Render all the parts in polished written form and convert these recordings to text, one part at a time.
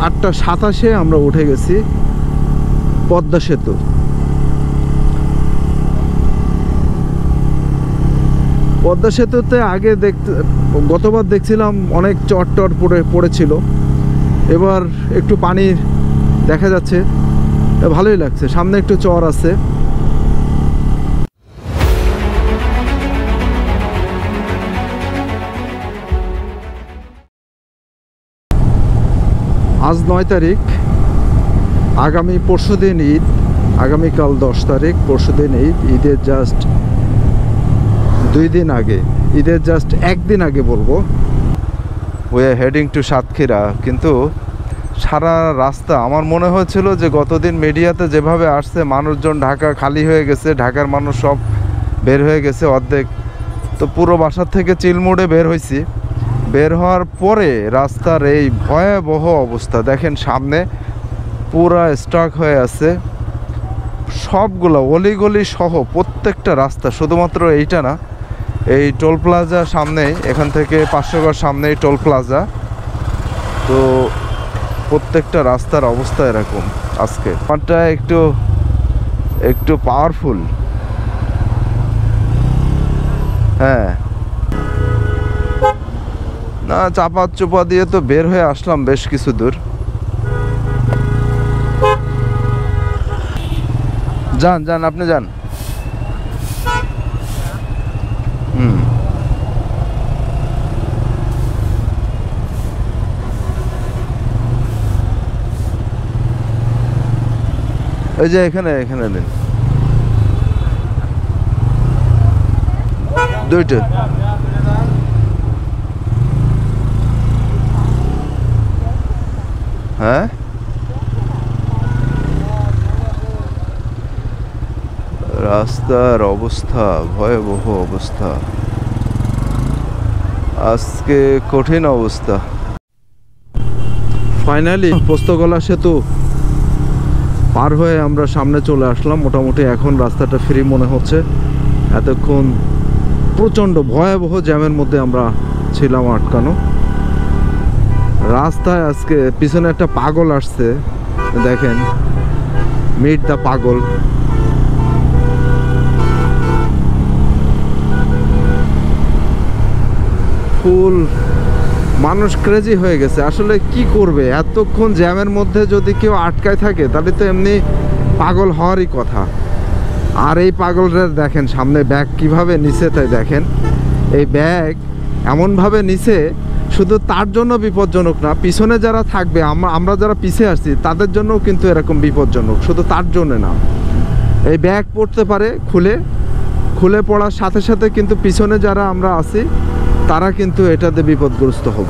8:27 আমরা উঠে গেছি পদ্মা সেতু। পদ্মা সেতুতে আগে গতবার দেখছিলাম অনেক চট পড়েছিল, এবার একটু পানি দেখা যাচ্ছে, ভালোই লাগছে। সামনে একটু চর আছে। আজ 9 তারিখ, আগামী পরশুদিন ঈদ, আগামীকাল 10 তারিখ, পরশুদিন ঈদ। ঈদের জাস্ট 2 দিন আগে, ঈদের জাস্ট 1 দিন আগে বলবো। We are heading to Satkhira. কিন্তু সারা রাস্তা আমার মনে হয়েছিল যে গতদিন মিডিয়াতে যেভাবে আসছে মানুষজন, ঢাকা খালি হয়ে গেছে, ঢাকার মানুষ সব বের হয়ে গেছে অর্ধেক। তো পুরো বাসার থেকে চিলমুড়ে বের হয়েছি। বের হওয়ার পরে রাস্তার এই ভয়াবহ অবস্থা দেখেন, সামনে পুরা স্টক হয়ে আছে সবগুলো অলিগলি সহ প্রত্যেকটা রাস্তা, শুধুমাত্র এইটা না, এই টোল প্লাজা সামনেই, এখান থেকে 500 গজ সামনেই টোল প্লাজা। তো প্রত্যেকটা রাস্তার অবস্থা এরকম। আজকে আমারটা একটু পাওয়ারফুল। হ্যাঁ, না চাপা চোপা দিয়ে তো বের হয়ে আসলাম বেশ কিছু দূর। যান আপনি যান। এই যে এখানে নেন দুইটা। হ্যাঁ, রাস্তার অবস্থা ভয়াবহ অবস্থা, আজকে কঠিন অবস্থা। ফাইনালি পোস্তগোলা সেতু পার হয়ে আমরা সামনে চলে আসলাম। মোটামুটি এখন রাস্তাটা ফ্রি মনে হচ্ছে। এতক্ষণ প্রচণ্ড ভয়াবহ জ্যামের মধ্যে আমরা ছিলাম আটকানো রাস্তায়। আজকে পিছনে একটা পাগল আসছে, দেখেন, মিট দ্য পাগল। ফুল মানুষ ক্রেজি হয়ে গেছে। আসলে কি করবে, এতক্ষণ জ্যামের মধ্যে যদি কেউ আটকায় থাকে তাহলে তো এমনি পাগল হওয়ারই কথা। আর এই পাগলরা দেখেন সামনে ব্যাগ কিভাবে নিচে, তাই দেখেন এই ব্যাগ এমনভাবে নিচে, শুধু তার জন্য বিপজ্জনক না, পিছনে যারা থাকবে, আমরা যারা পিছিয়ে আসছি তাদের জন্যও কিন্তু এরকম বিপজ্জনক, শুধু তার জন্য না। এই ব্যাগ পড়তে পারে, খুলে পড়ার সাথে সাথে কিন্তু পিছনে যারা আমরা আছি তারা কিন্তু এটাতে বিপদগ্রস্ত হব।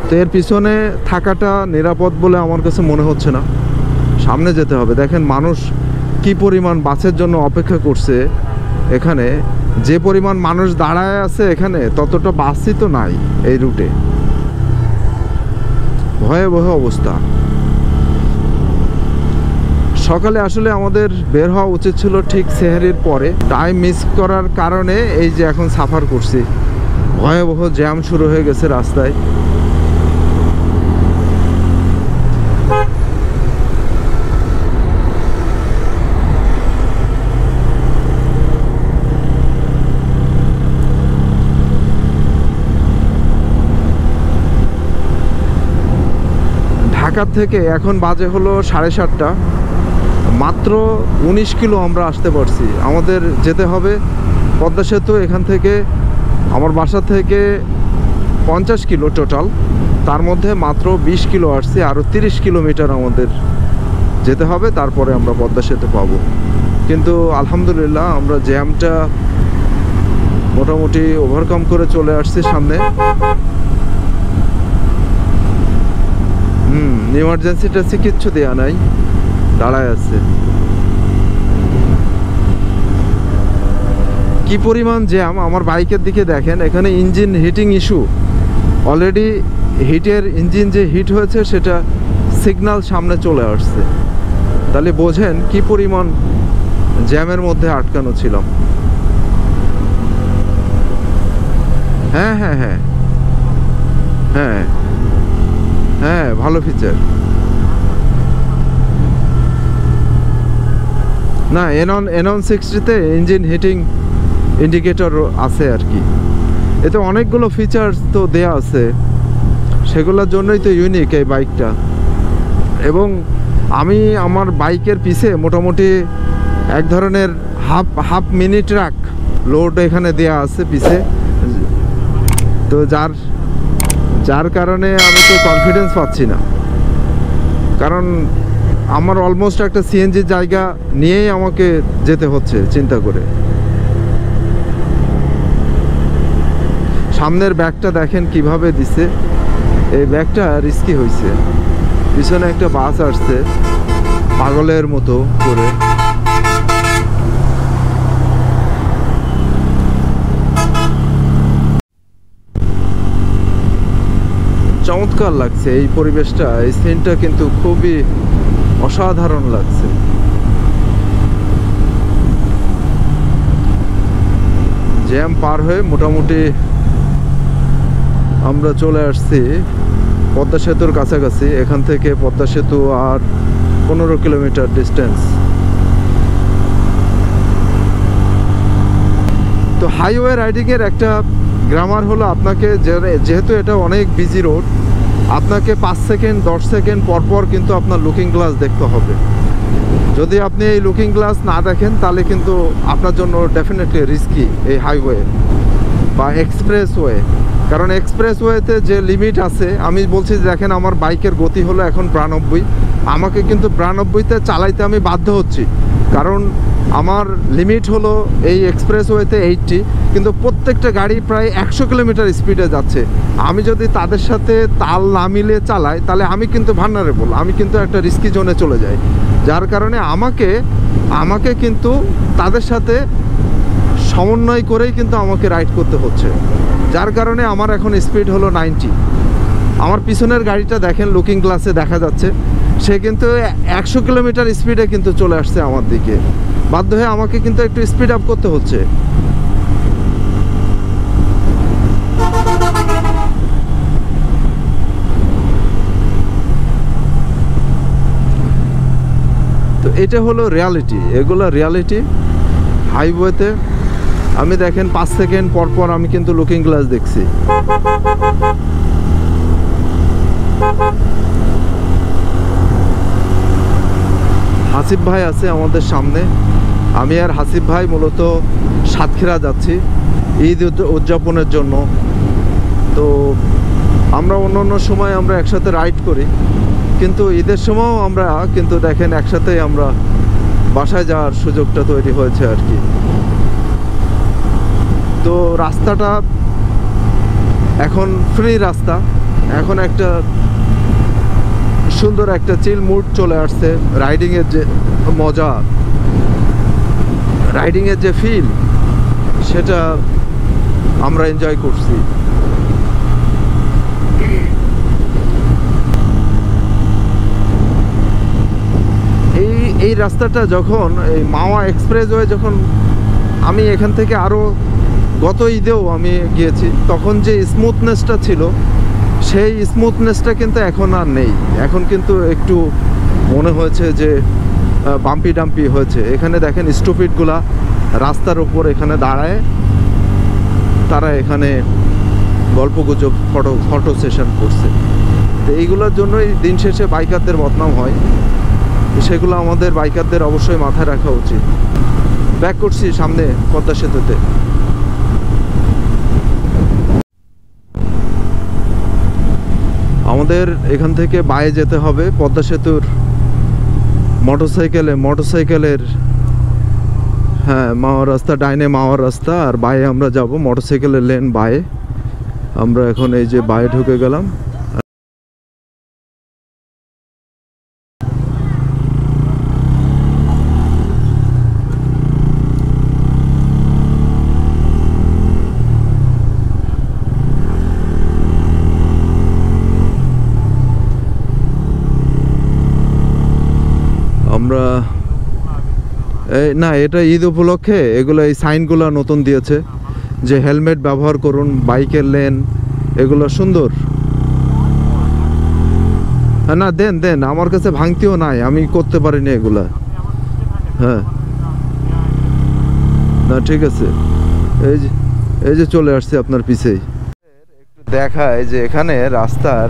তো এর পিছনে থাকাটা নিরাপদ বলে আমার কাছে মনে হচ্ছে না। সামনে যেতে হবে। দেখেন মানুষ কি পরিমাণ বাসের জন্য অপেক্ষা করছে। এখানে যে পরিমাণ মানুষ দাঁড়ায় আছে, এখানে ততটা বাসই তো নাই এই রুটে। ভয়াবহ অবস্থা। সকালে আসলে আমাদের বের হওয়া উচিত ছিল ঠিক সেহরির পরে, টাইম মিস করার কারণে এই যে এখন সাফার করছি। ভয়াবহ জ্যাম শুরু হয়ে গেছে রাস্তায়। ঢাকা থেকে এখন বাজে হলো 7:30, মাত্র 19 কিলো আমরা আসতে পারছি। আমাদের যেতে হবে পদ্মা সেতু, এখান থেকে আমার বাসা থেকে 50 কিলো টোটাল, তার মধ্যে মাত্র 20 কিলো আসছি। আরও 30 কিলোমিটার আমাদের যেতে হবে, তারপরে আমরা পদ্মা সেতু পাবো। কিন্তু আলহামদুলিল্লাহ আমরা জ্যামটা মোটামুটি ওভারকাম করে চলে আসছি সামনে। ইমার্জেন্সি টেন্সি কিচ্ছু দেওয়া নাই, দাঁড়ায় আছে। কি পরিমাণ জ্যাম আমার বাইকের দিকে দেখেন। এখানে engine heating issue, already engine যে হিট হয়েছে সেটা সিগন্যাল সামনে চলে আসছে। তাহলে বোঝেন কি পরিমাণ জ্যামের মধ্যে আটকানো ছিলাম। হ্যাঁ হ্যাঁ হ্যাঁ হ্যাঁ হ্যাঁ ভালো ফিচার। না এনন 60-তে ইঞ্জিন হিটিং ইন্ডিকেটর আছে আর কি। এতে অনেকগুলো ফিচার্স তো দেয়া আছে, সেগুলোর জন্যই তো ইউনিক এই বাইকটা। এবং আমি আমার বাইকের পিছে মোটামুটি এক ধরনের হাফ মিনি ট্রাক লোড এখানে দেয়া আছে পিছে, তো যার কারণে আমি তো কনফিডেন্স পাচ্ছি না, কারণ আমার অলমোস্ট একটা সিএনজি জায়গা নিয়েই আমাকে যেতে হচ্ছে চিন্তা করে। সামনের ব্যাগটা দেখেন কিভাবে দিছে, এই ব্যাগটা রিস্কি হয়েছে। পিছনে একটা বাস আসছে পাগলের মতো করে। চমৎকার লাগছে এই পরিবেশটা, এই সিনটা কিন্তু খুবই অসাধারণ লাগছে। জ্যাম পার হয়ে মোটামুটি আমরা চলে আসছি পদ্মা সেতুর কাছাকাছি। এখান থেকে পদ্মা সেতু আর 15 কিলোমিটার ডিস্টেন্স। তো হাইওয়ে রাইডিংয়ের একটা গ্রামার হলো, আপনাকে যেহেতু এটা অনেক বিজি রোড, আপনাকে 5 সেকেন্ড 10 সেকেন্ড পরপর কিন্তু আপনার লুকিং গ্লাস দেখতে হবে। যদি আপনি এই লুকিং গ্লাস না দেখেন তাহলে কিন্তু আপনার জন্য ডেফিনেটলি রিস্কি এই হাইওয়ে বা এক্সপ্রেসওয়ে। কারণ এক্সপ্রেসওয়েতে যে লিমিট আছে, আমি বলছি দেখেন আমার বাইকের গতি হলো এখন 92, আমাকে কিন্তু 92-তে চালাইতে আমি বাধ্য হচ্ছি, কারণ আমার লিমিট হলো এই এক্সপ্রেসওয়েতে 80, কিন্তু প্রত্যেকটা গাড়ি প্রায় 100 কিলোমিটার স্পিডে যাচ্ছে। আমি যদি তাদের সাথে তাল না মিলিয়ে চালাই তাহলে আমি কিন্তু ভালনারেবল, আমি কিন্তু একটা রিস্কি জোনে চলে যাই। যার কারণে আমাকে কিন্তু তাদের সাথে সমন্বয় করেই কিন্তু আমাকে রাইড করতে হচ্ছে। যার কারণে আমার এখন স্পিড হলো 90। আমার পিছনের গাড়িটা দেখেন লুকিং গ্লাসে দেখা যাচ্ছে, সে কিন্তু 100 কিলোমিটার স্পিডে কিন্তু চলে আসছে আমার দিকে। বাধ্য হয়ে আমাকে কিন্তু একটু স্পিড আপ করতে হচ্ছে। তো এটা হলো রিয়ালিটি, এগুলো রিয়ালিটি হাইওয়েতে। আমি দেখেন 5 সেকেন্ড পরপর আমি কিন্তু লুকিং গ্লাস দেখছি। হাসিব ভাই আছে আমাদের সামনে, আমি আর হাসিব ভাই মূলত সাতক্ষীরা যাচ্ছি ঈদ উদযাপনের জন্য। তো আমরা অন্য সময় আমরা একসাথে রাইড করি, কিন্তু ঈদের সময়ও আমরা কিন্তু দেখেন একসাথেই আমরা বাসায় যাওয়ার সুযোগটা তৈরি হয়েছে আর কি। তো রাস্তাটা এখন ফ্রি রাস্তা, এখন একটা সুন্দর একটা চিল মুড চলে আসছে। রাইডিংয়ের যে মজা, রাইডিংয়ের যে ফিল, সেটা আমরা এনজয় করছি। এই রাস্তাটা যখন এই মাওয়া এক্সপ্রেসওয়ে, যখন আমি এখান থেকে আরও গত ঈদেও আমি গিয়েছি, তখন যে স্মুথনেসটা ছিল সেই স্মুথনেসটা কিন্তু এখন আর নেই। এখন কিন্তু একটু মনে হয়েছে যে বাম্পি ডাম্পি হয়েছে। এখানে দেখেন স্টুপিডগুলা রাস্তার উপর এখানে দাঁড়ায়, তারা এখানে গল্পগুজব ফটো সেশন করছে। তো এইগুলোর জন্যই দিন শেষে বাইকারদের বদনাম হয়, সেগুলো আমাদের বাইকারদের অবশ্যই মাথায় রাখা উচিত। ব্যাক করছি সামনে পদ্মা সেতুতে। আমাদের এখান থেকে বায়ে যেতে হবে পদ্মা সেতুর মোটরসাইকেলের হ্যাঁ মাওয়ার রাস্তা, ডাইনে মাওয়ার রাস্তা, আর বায়ে আমরা যাব মোটরসাইকেলের লেন বায়ে। আমরা এখন এই যে বায়ে ঢুকে গেলাম। আমরা না, এটা ঈদ উপলক্ষে এগুলো এই সাইনগুলো নতুন দিয়েছে যে হেলমেট ব্যবহার করুন, বাইকের লেন, এগুলো সুন্দর। না দেন দেন, আমার কাছে ভাঙতিও নাই, আমি করতে পারিনি এগুলা। হ্যাঁ না ঠিক আছে, এই যে চলে আসছে আপনার পিছেই। একটু দেখায় যে এখানে রাস্তার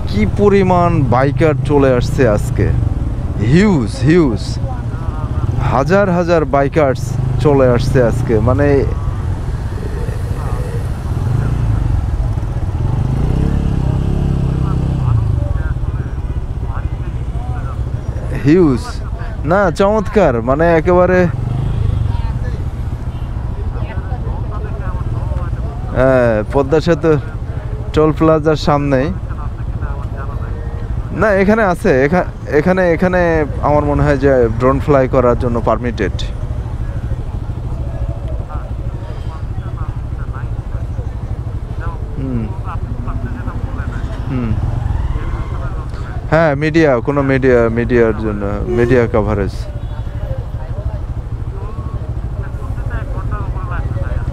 কি পরিমাণ বাইকার চলে আসছে আজকে, হিউজ হিউজ, হাজার হাজার বাইকার্স চলে আসছে আজকে, মানে হিউজ না, চমৎকার, মানে একেবারে পদ্মা সেতু টোল প্লাজার সামনেই। না এখানে আছে, এখানে এখানে আমার মনে হয় যে ড্রোন ফ্লাই করার জন্য পারমিটেড। হ্যাঁ মিডিয়া, কোনো মিডিয়ার জন্য, মিডিয়া কভারেজ।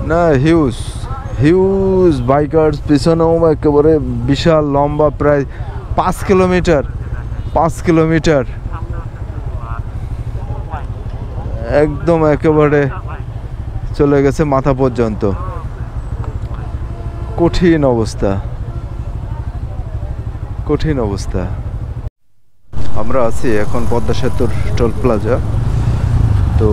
না হিউজ হিউজ বাইকার্স, পিছনেও একেবারে বিশাল লম্বা, প্রায় 5 কিলোমিটার, 5 কিলোমিটার একদম একেবারে চলে গেছে মাথা পর্যন্ত। কঠিন অবস্থা, কঠিন অবস্থা। আমরা আছি এখন পদ্মা সেতুর টোল প্লাজা, তো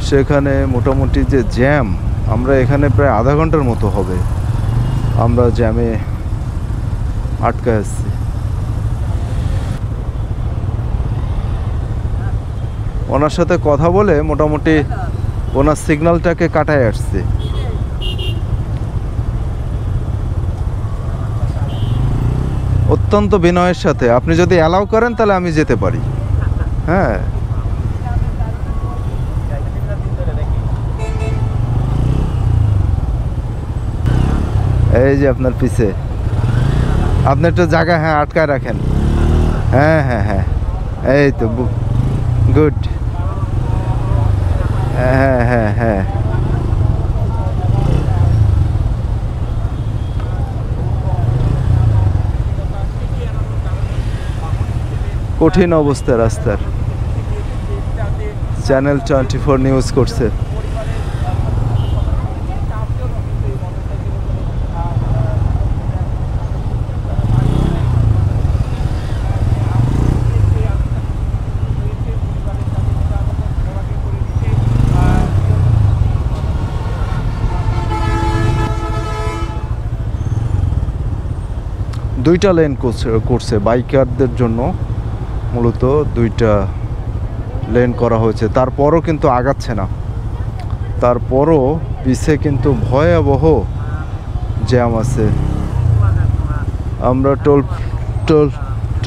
সেখানে মোটামুটি যে জ্যাম, আমরা এখানে প্রায় আধা ঘন্টার মতো হবে আমরা জ্যামে আটকে আসছি। ওনার সাথে কথা বলে মোটামুটি ওনার সিগন্যালটাকে কাটায় আসছে। অত্যন্ত বিনয়ের সাথে, আপনি যদি অ্যালাউ করেন তাহলে আমি যেতে পারি। হ্যাঁ এই যে আপনার পিছে, আপনি একটু জায়গা হ্যাঁ আটকায় রাখেন। হ্যাঁ হ্যাঁ হ্যাঁ এই তো গুড। হ্যাঁ হ্যাঁ হ্যাঁ কঠিন অবস্থা রাস্তার। চ্যানেল 24 নিউজ করছে। দুইটা লেন করছে বাইকারদের জন্য, মূলত দুইটা লেন করা হয়েছে। তারপরও কিন্তু আগাচ্ছে না, তারপরও পিছে কিন্তু ভয়াবহ জ্যাম আছে। আমরা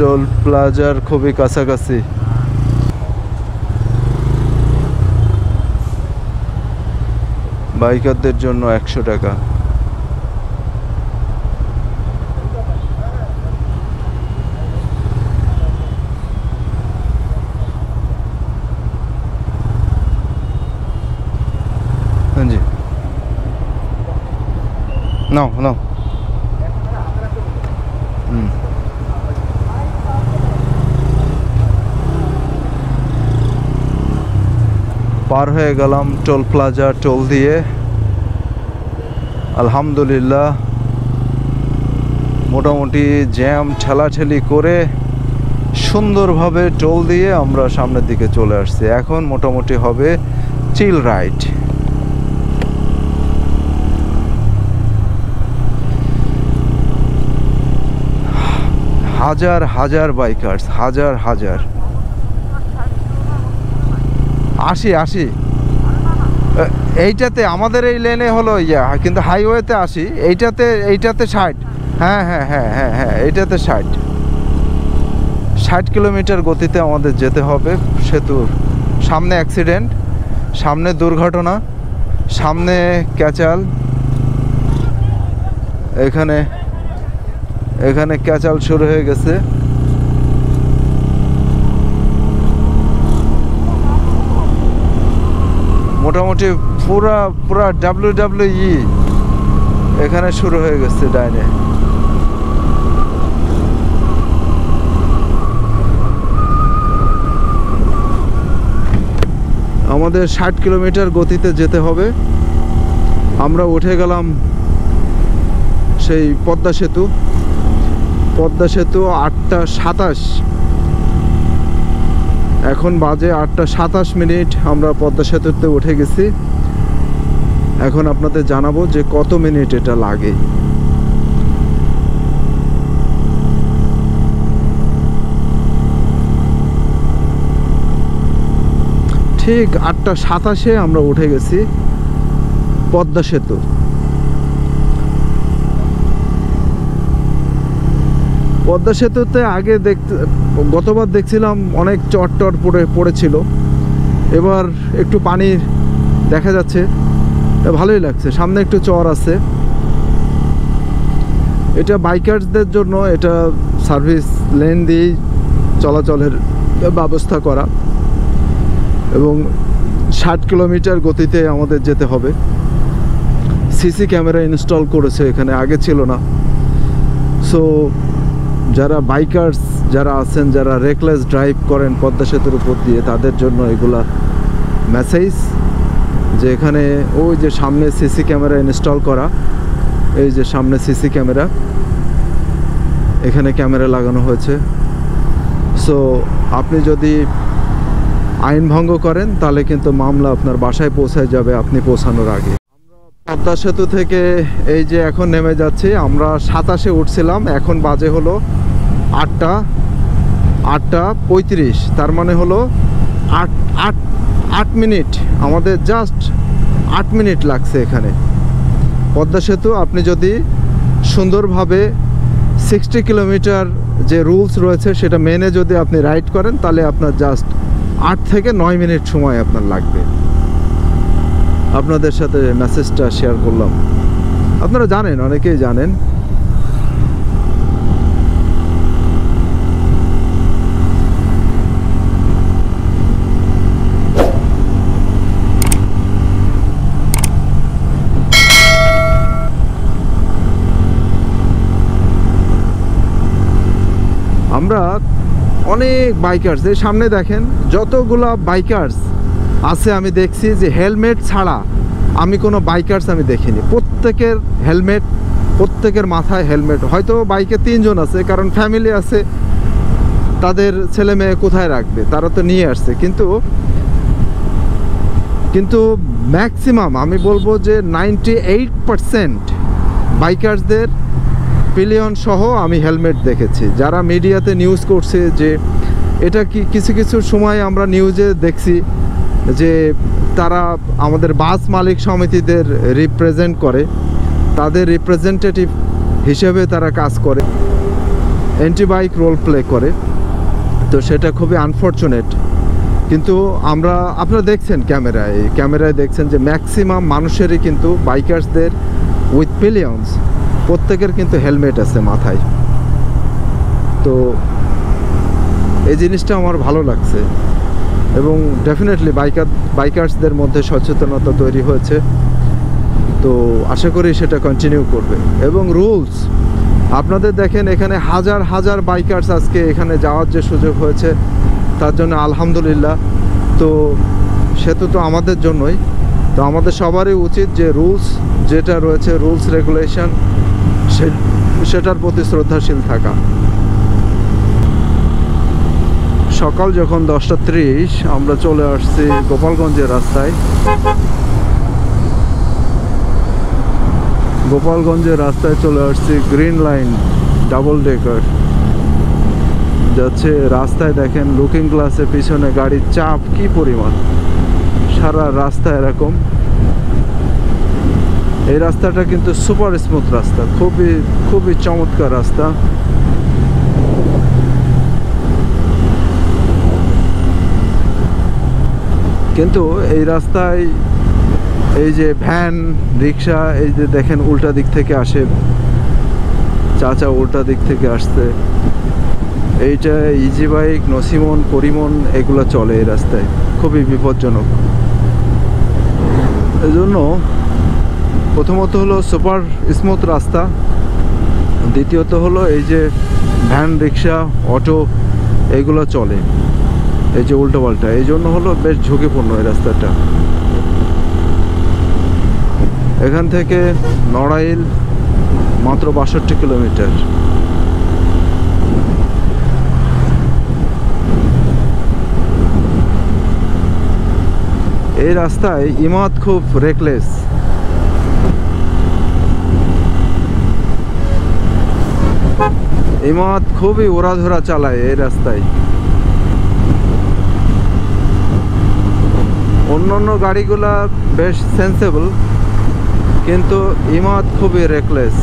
টোল প্লাজার খুবই কাছাকাছি। বাইকারদের জন্য 100 টাকা। জি নাও নাও। পার হয়ে গেলাম টোল প্লাজা, টোল দিয়ে আলহামদুলিল্লাহ মোটামুটি জ্যাম ঠেলাঠেলি করে সুন্দরভাবে টোল দিয়ে আমরা সামনের দিকে চলে আসছি। এখন মোটামুটি হবে চিল রাইড। হাজার হাজার বাইকার্স, হাজার হাজার। আসি এইটাতে আমাদের এই লেনে হলো ইয়া, কিন্তু হাইওয়েতে আসি এইটাতে 60। হ্যাঁ হ্যাঁ হ্যাঁ হ্যাঁ হ্যাঁ এইটাতে 60 কিলোমিটার গতিতে আমাদের যেতে হবে। সেতুর সামনে অ্যাক্সিডেন্ট, সামনে দুর্ঘটনা, সামনে ক্যাচাল, এখানে ক্যাচাল শুরু হয়ে গেছে। মোটামুটি পুরা WWE এখানে শুরু হয়ে গেছে ডাইনে। আমাদের 60 কিলোমিটার গতিতে যেতে হবে। আমরা উঠে গেলাম সেই পদ্মা সেতু। 8:27, এখন বাজে 8:27। আমরা পদ্মা সেতুতে উঠে গেছি। এখন আপনাদের জানাবো যে কত মিনিট এটা লাগে। ঠিক 8:27 আমরা উঠে গেছি পদ্মা সেতু। পদ্মা সেতুতে আগে গতবার দেখছিলাম অনেক চট পড়েছিল, এবার একটু পানি দেখা যাচ্ছে, ভালোই লাগছে। সামনে একটু চর আছে। এটা বাইকারদের জন্য, এটা সার্ভিস লেন দিয়েই চলাচলের ব্যবস্থা করা, এবং 60 কিলোমিটার গতিতে আমাদের যেতে হবে। সিসি ক্যামেরা ইনস্টল করেছে এখানে, আগে ছিল না। সো যারা বাইকার্স যারা আছেন, যারা রেকলেস ড্রাইভ করেন পদ্মা সেতুর উপর দিয়ে, তাদের জন্য এগুলা মেসেজ যে এখানে ওই যে সামনে সিসি ক্যামেরা ইনস্টল করা, এই যে সামনে সিসি ক্যামেরা, এখানে ক্যামেরা লাগানো হয়েছে। সো আপনি যদি আইন ভঙ্গ করেন তাহলে কিন্তু মামলা আপনার বাসায় পৌঁছায় যাবে আপনি পৌঁছানোর আগে। আমরা পদ্মা সেতু থেকে এই যে এখন নেমে যাচ্ছি। আমরা 27-এ উঠছিলাম, এখন বাজে হলো 8:35। তার মানে হলো 8 মিনিট। আমাদের জাস্ট 8 মিনিট লাগছে এখানে। পদ্মা সেতু আপনি যদি সুন্দরভাবে 60 কিলোমিটার যে রুলস রয়েছে সেটা মেনে যদি আপনি রাইড করেন, তাহলে আপনার জাস্ট 8 থেকে 9 মিনিট সময় আপনার লাগবে। আপনাদের সাথে মেসেজটা শেয়ার করলাম। আপনারা জানেন, অনেকেই জানেন। আমরা অনেক বাইকার্স, এই সামনে দেখেন যতগুলা বাইকার্স আছে, আমি দেখছি যে হেলমেট ছাড়া আমি কোনো বাইকার্স আমি দেখিনি। প্রত্যেকের হেলমেট, প্রত্যেকের মাথায় হেলমেট। হয়তো বাইকে 3 জন আছে, কারণ ফ্যামিলি আছে, তাদের ছেলে মেয়ে কোথায় রাখবে, তারা তো নিয়ে আসছে। কিন্তু ম্যাক্সিমাম আমি বলবো যে 98% বাইকার্সদের পিলিয়ন সহ আমি হেলমেট দেখেছি। যারা মিডিয়াতে নিউজ করছে যে এটা কিছু সময় আমরা নিউজে দেখছি যে তারা আমাদের বাস মালিক সমিতিদের রিপ্রেজেন্ট করে, তাদের রিপ্রেজেন্টেটিভ হিসেবে তারা কাজ করে, অ্যান্টি বাইক রোল প্লে করে। তো সেটা খুবই আনফর্চুনেট। কিন্তু আপনারা দেখছেন ক্যামেরায় দেখছেন যে ম্যাক্সিমাম মানুষেরই কিন্তু, বাইকার্সদের উইথ পিলিয়ন্স, প্রত্যেকের কিন্তু হেলমেট আছে মাথায়। তো এই জিনিসটা আমার ভালো লাগছে, এবং ডেফিনেটলি বাইকার্সদের মধ্যে সচেতনতা তৈরি হয়েছে। তো আশা করি সেটা কন্টিনিউ করবে। এবং রুলস আপনাদের দেখেন, এখানে হাজার হাজার বাইকার্স আজকে এখানে যাওয়ার যে সুযোগ হয়েছে, তার জন্য আলহামদুলিল্লাহ। তো সেতু তো আমাদের জন্যই। তো আমাদের সবারই উচিত যে রুলস যেটা রয়েছে, রুলস রেগুলেশন, সেটার প্রতি শ্রদ্ধাশীল থাকা। সকাল যখন 10:30 আমরা চলে আসছি গোপালগঞ্জের রাস্তায়। চলে আসছি গ্রিন লাইন ডাবল ডেকার যাচ্ছে। রাস্তায় দেখেন লুকিং গ্লাসের পিছনে গাড়ির চাপ কি পরিমাণ, সারা রাস্তা এরকম। এই রাস্তাটা কিন্তু সুপার স্মুথ রাস্তা, খুবই চমৎকার রাস্তা। কিন্তু এই রাস্তায় এই যে ভ্যান, রিক্সা, এই যে দেখেন উল্টা দিক থেকে আসে, চাচা উল্টা দিক থেকে আসছে। এইটা ইজি বাইক, নসিমন, পরিমন এগুলো চলে এই রাস্তায়, খুবই বিপজ্জনক। এজন্য প্রথমত হলো সুপার স্মুথ রাস্তা, দ্বিতীয়ত হলো এই যে ভ্যান, রিক্সা, অটো এগুলো চলে। এই যে উল্টো পাল্টা, এই জন্য হলো বেশ ঝুঁকিপূর্ণ এই রাস্তাটা। এখান থেকে নড়াইল মাত্র 62 কিলোমিটার। এই রাস্তায় ইমাদ খুব রেকলেস। ইমাদ খুবই ওড়াধরা চালায় এই রাস্তায়। অন্যান্য গাড়িগুলা বেশ সেন্সেবল, কিন্তু ইমাদ খুবই রেকলেস।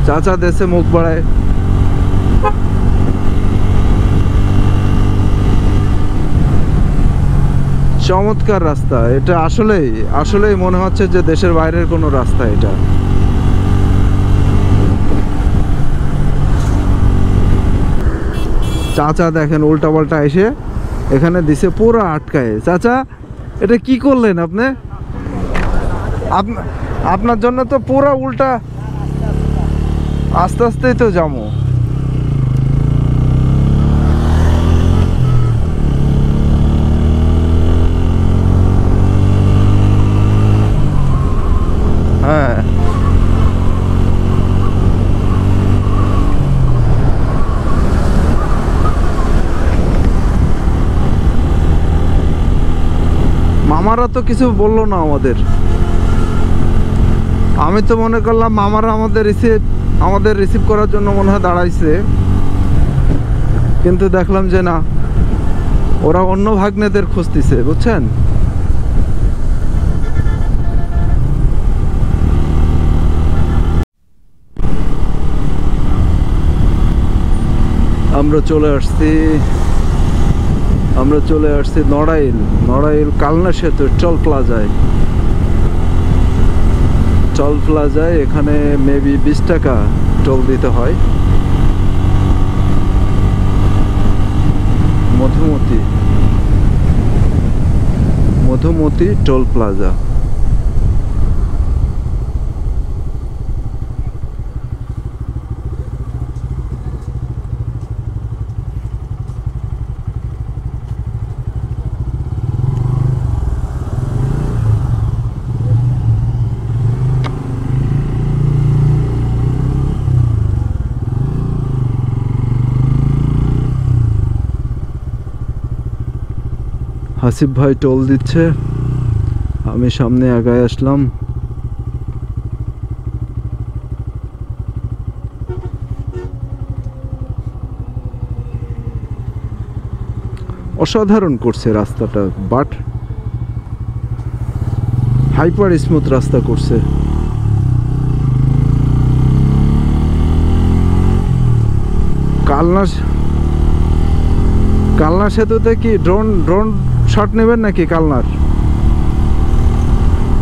চাচা দেশে মুখ বাড়ায়। চমৎকার রাস্তা এটা, আসলেই আসলেই মনে হচ্ছে যে দেশের বাইরের কোনো রাস্তা এটা। চাচা দেখেন উল্টাপাল্টা এসে এখানে দিছে পুরো আটকায়। চাচা এটা কি করলেন আপনি? আপনার জন্য তো পুরো উল্টা, আস্তে আস্তেই তো যাবো। হ্যাঁ, মামারা তো কিছু বললো না আমাদের। আমি তো মনে করলাম মামারা আমাদের রিসিভ করার জন্য মনে হয় দাঁড়াইছে, কিন্তু দেখলাম যে না, ওরা অন্য ভাগ্নেদের খুঁজতেছে, বুঝছেন। আমরা চলে আসছি নড়াইল কালনা সেতু টোল প্লাজায়। এখানে মেবি 20 টাকা টোল দিতে হয়। Madhumati toll plaza. হাসিফ ভাই টোল দিচ্ছে, আমি সামনে আগায় আসলাম। অসাধারণ করছে রাস্তাটা, বাট হাইপার স্মুথ রাস্তা করছে। কালনা সেতুতে কি ড্রোন শট নেবেন নাকি?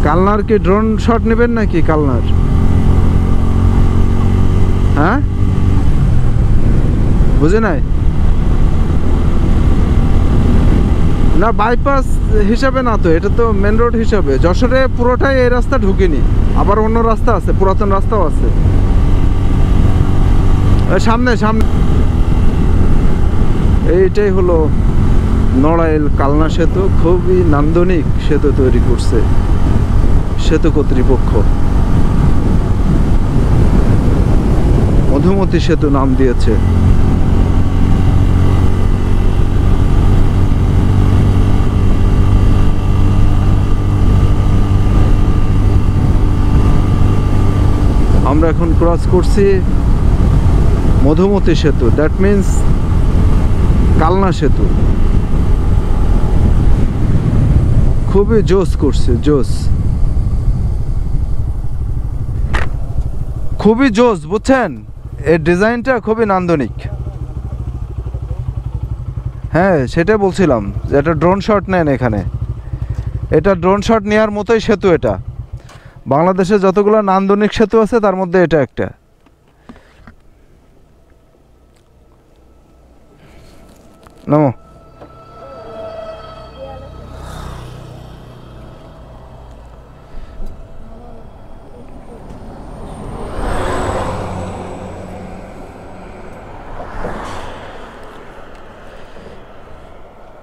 কালনার কি ড্রোন শট নেবেন নাকি কালনার? হ্যাঁ, বুঝে নাই না, বাইপাস হিসাবে না তো, এটা তো মেন রোড হিসাবে। যশোরে পুরোটাই এই রাস্তা ঢুকিনি, আবার অন্য রাস্তা আছে, পুরাতন রাস্তাও আছে সামনে। এইটাই হলো নড়াইল কালনা সেতু। খুবই নান্দনিক সেতু তৈরি করছে সেতু কর্তৃপক্ষ। মধুমতি সেতু নাম দিয়েছে। আমরা এখন ক্রস করছি মধুমতি সেতু, দ্যাট মিন্স কালনা সেতু। খুবই জোস করছে, খুবই জোস, বুঝছেন। এর ডিজাইনটা খুবই নান্দনিক। হ্যাঁ, সেটাই বলছিলাম যে এটা ড্রোন শট নেন এখানে। এটা ড্রোন শট নেওয়ার মতোই সেতু এটা। বাংলাদেশে যতগুলো নান্দনিক সেতু আছে তার মধ্যে এটা একটা। নামো।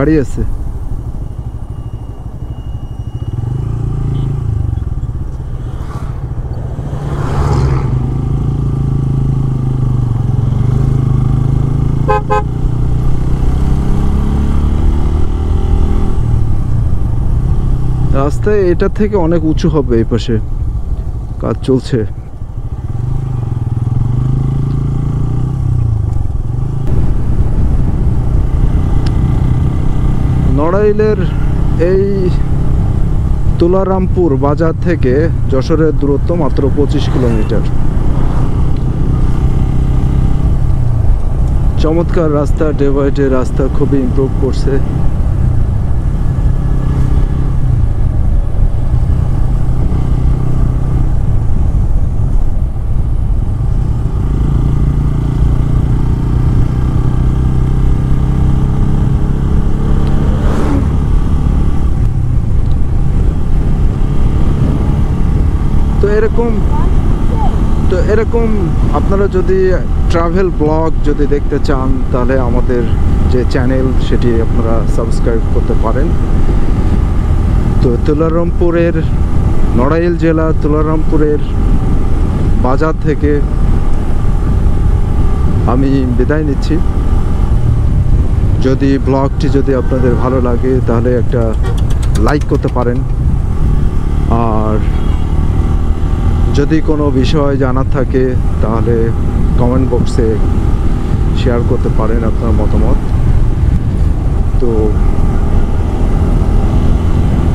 গাড়ি আছে। রাস্তায় এটা থেকে অনেক উঁচু হবে, এই পাশে কাজ চলছে। নড়াইলের এই তুলারামপুর বাজার থেকে যশোরের দূরত্ব মাত্র 25 কিলোমিটার। চমৎকার রাস্তা, ডে বাই ডে রাস্তা খুবই ইমপ্রুভ করছে। তো এরকম আপনারা যদি ট্রাভেল ব্লগ যদি দেখতে চান, তাহলে আমাদের যে চ্যানেল সেটি আপনারা সাবস্ক্রাইব করতে পারেন। তো তুলারামপুরের, নড়াইল জেলা তুলারামপুরের বাজার থেকে আমি বিদায় নিচ্ছি। যদি ব্লগটি যদি আপনাদের ভালো লাগে তাহলে একটা লাইক করতে পারেন, আর যদি কোনো বিষয় জানার থাকে তাহলে কমেন্ট বক্সে শেয়ার করতে পারেন আপনার মতামত। তো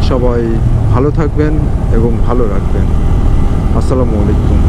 সবাই ভালো থাকবেন এবং ভালো রাখবেন। আসসালামু আলাইকুম।